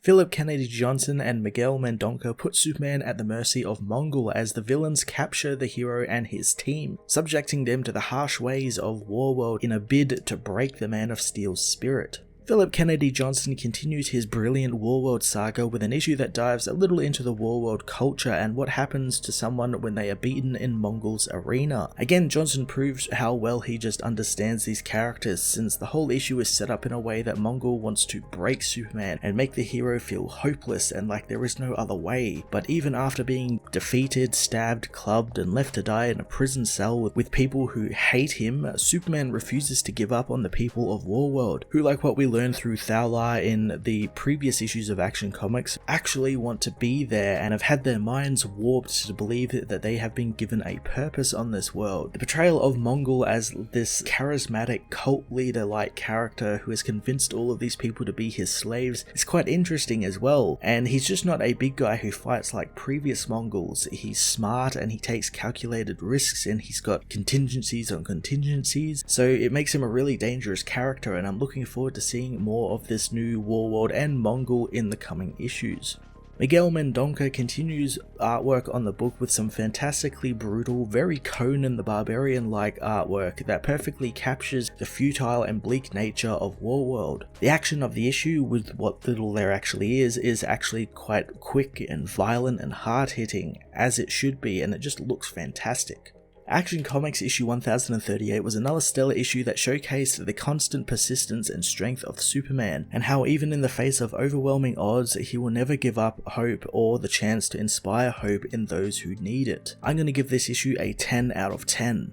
Philip Kennedy Johnson and Miguel Mendonca put Superman at the mercy of Mongul as the villains capture the hero and his team, subjecting them to the harsh ways of Warworld in a bid to break the Man of Steel's spirit. Philip Kennedy Johnson continues his brilliant Warworld saga with an issue that dives a little into the Warworld culture and what happens to someone when they are beaten in Mongul's arena. Again, Johnson proves how well he just understands these characters, since the whole issue is set up in a way that Mongul wants to break Superman and make the hero feel hopeless and like there is no other way. But even after being defeated, stabbed, clubbed, and left to die in a prison cell with people who hate him, Superman refuses to give up on the people of Warworld, who, like what we learned through Thowlar in the previous issues of Action Comics, actually want to be there and have had their minds warped to believe that they have been given a purpose on this world. The portrayal of Mongul as this charismatic cult leader-like character who has convinced all of these people to be his slaves is quite interesting as well, and he's just not a big guy who fights like previous Mongols. He's smart and he takes calculated risks and he's got contingencies on contingencies, so it makes him a really dangerous character, and I'm looking forward to seeing more of this new Warworld and Mongul in the coming issues. Miguel Mendonca continues artwork on the book with some fantastically brutal, very Conan the Barbarian-like artwork that perfectly captures the futile and bleak nature of Warworld. The action of the issue, with what little there actually is actually quite quick and violent and hard-hitting, as it should be, and it just looks fantastic. Action Comics issue 1038 was another stellar issue that showcased the constant persistence and strength of Superman, and how even in the face of overwhelming odds, he will never give up hope or the chance to inspire hope in those who need it. I'm going to give this issue a 10 out of 10.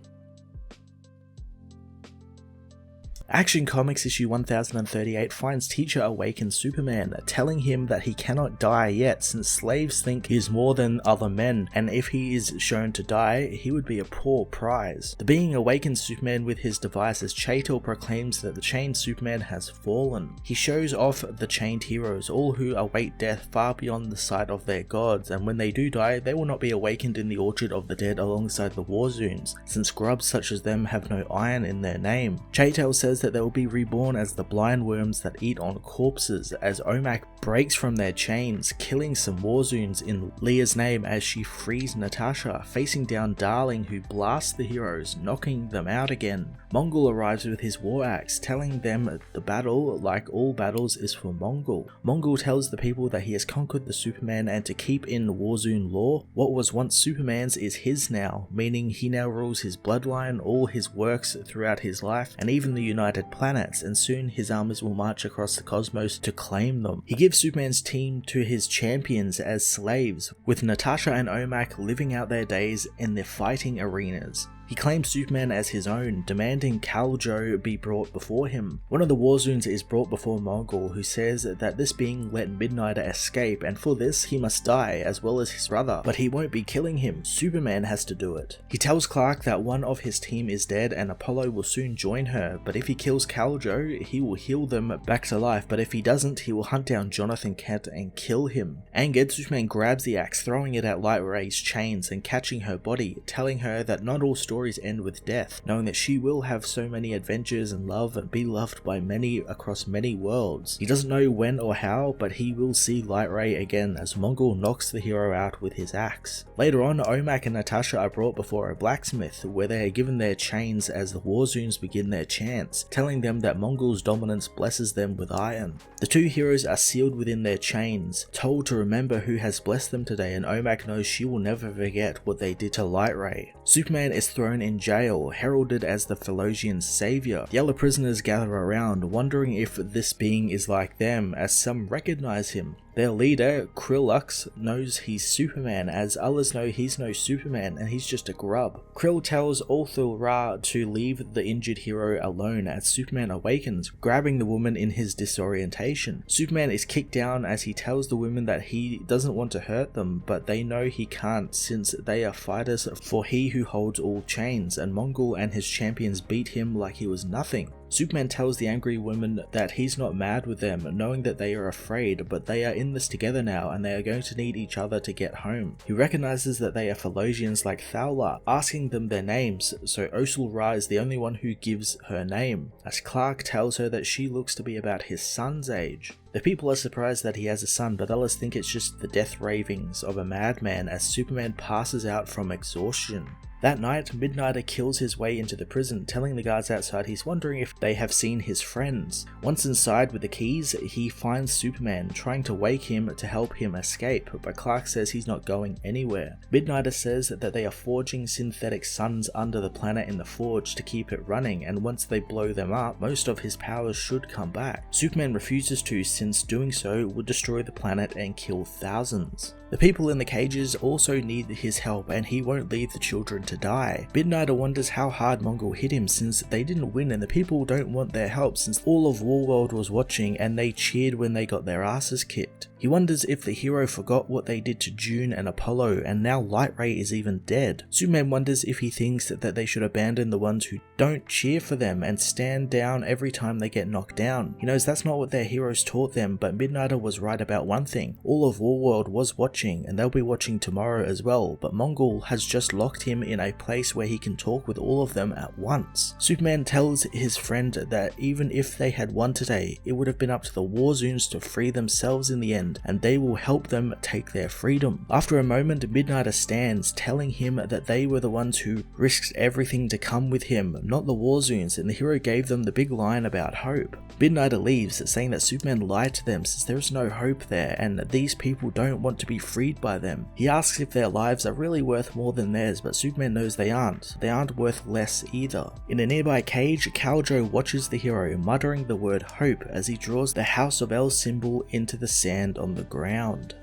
Action Comics issue 1038 finds Teacher awakens Superman, telling him that he cannot die yet since slaves think he is more than other men, and if he is shown to die, he would be a poor prize. The being awakens Superman with his device as Chatel proclaims that the chained Superman has fallen. He shows off the chained heroes, all who await death far beyond the sight of their gods, and when they do die, they will not be awakened in the Orchard of the Dead alongside the Warzoons, since grubs such as them have no iron in their name. Chatel says that they will be reborn as the blind worms that eat on corpses, as Omak breaks from their chains, killing some Warzoons in Leah's name as she frees Natasha, facing down Darling, who blasts the heroes, knocking them out again. Mongul arrives with his war axe, telling them the battle, like all battles, is for Mongul. Mongul tells the people that he has conquered the Superman and to keep in Warzoon law, what was once Superman's is his now, meaning he now rules his bloodline, all his works throughout his life, and even the United Planets, and soon his armies will march across the cosmos to claim them. He gives Superman's team to his champions as slaves, with Natasha and Omak living out their days in the fighting arenas. He claims Superman as his own, demanding Kal-Jo be brought before him. One of the Warzoons is brought before Mongul, who says that this being let Midnighter escape, and for this he must die, as well as his brother, but he won't be killing him. Superman has to do it. He tells Clark that one of his team is dead and Apollo will soon join her, but if he kills Kal-Jo, he will heal them back to life, but if he doesn't, he will hunt down Jonathan Kent and kill him. Angered, Superman grabs the axe, throwing it at Light Ray's chains and catching her body, telling her that not all stories end with death, knowing that she will have so many adventures and love and be loved by many across many worlds. He doesn't know when or how, but he will see Light Ray again as Mongul knocks the hero out with his axe. Later on, Omak and Natasha are brought before a blacksmith, where they are given their chains as the Warzoons begin their chants, telling them that Mongul's dominance blesses them with iron. The two heroes are sealed within their chains, told to remember who has blessed them today, and Omak knows she will never forget what they did to Light Ray. Superman is thrown in jail, heralded as the Phalosian savior. The other prisoners gather around, wondering if this being is like them, as some recognize him. Their leader, Krillux, knows he's Superman, as others know he's no Superman and he's just a grub. Krill tells Ulthul-Ra to leave the injured hero alone as Superman awakens, grabbing the woman in his disorientation. Superman is kicked down as he tells the women that he doesn't want to hurt them, but they know he can't since they are fighters for he who holds all chains, and Mongul and his champions beat him like he was nothing. Superman tells the angry women that he's not mad with them, knowing that they are afraid, but they are in this together now and they are going to need each other to get home. He recognizes that they are Phalosians like Thowlar, asking them their names, so Ulthul-Ra is the only one who gives her name, as Clark tells her that she looks to be about his son's age. The people are surprised that he has a son, but others think it's just the death ravings of a madman as Superman passes out from exhaustion. That night, Midnighter kills his way into the prison, telling the guards outside he's wondering if they have seen his friends. Once inside with the keys, he finds Superman, trying to wake him to help him escape, but Clark says he's not going anywhere. Midnighter says that they are forging synthetic suns under the planet in the forge to keep it running, and once they blow them up, most of his powers should come back. Superman refuses to, since doing so would destroy the planet and kill thousands. The people in the cages also need his help, and he won't leave the children to die. Midnighter wonders how hard Mongul hit him since they didn't win, and the people don't want their help since all of Warworld was watching and they cheered when they got their asses kicked. He wonders if the hero forgot what they did to June and Apollo, and now Light Ray is even dead. Superman wonders if he thinks that they should abandon the ones who don't cheer for them and stand down every time they get knocked down. He knows that's not what their heroes taught them, but Midnighter was right about one thing. All of Warworld was watching, and they'll be watching tomorrow as well, but Mongul has just locked him in a place where he can talk with all of them at once. Superman tells his friend that even if they had won today, it would have been up to the Warzoons to free themselves in the end, and they will help them take their freedom. After a moment, Midnighter stands, telling him that they were the ones who risked everything to come with him, not the Warzoons, and the hero gave them the big line about hope. Midnighter leaves, saying that Superman lied to them since there is no hope there, and these people don't want to be freed by them. He asks if their lives are really worth more than theirs, but Superman knows they aren't. They aren't worth less either. In a nearby cage, Kal-El watches the hero, muttering the word hope as he draws the House of L symbol into the sand on the ground.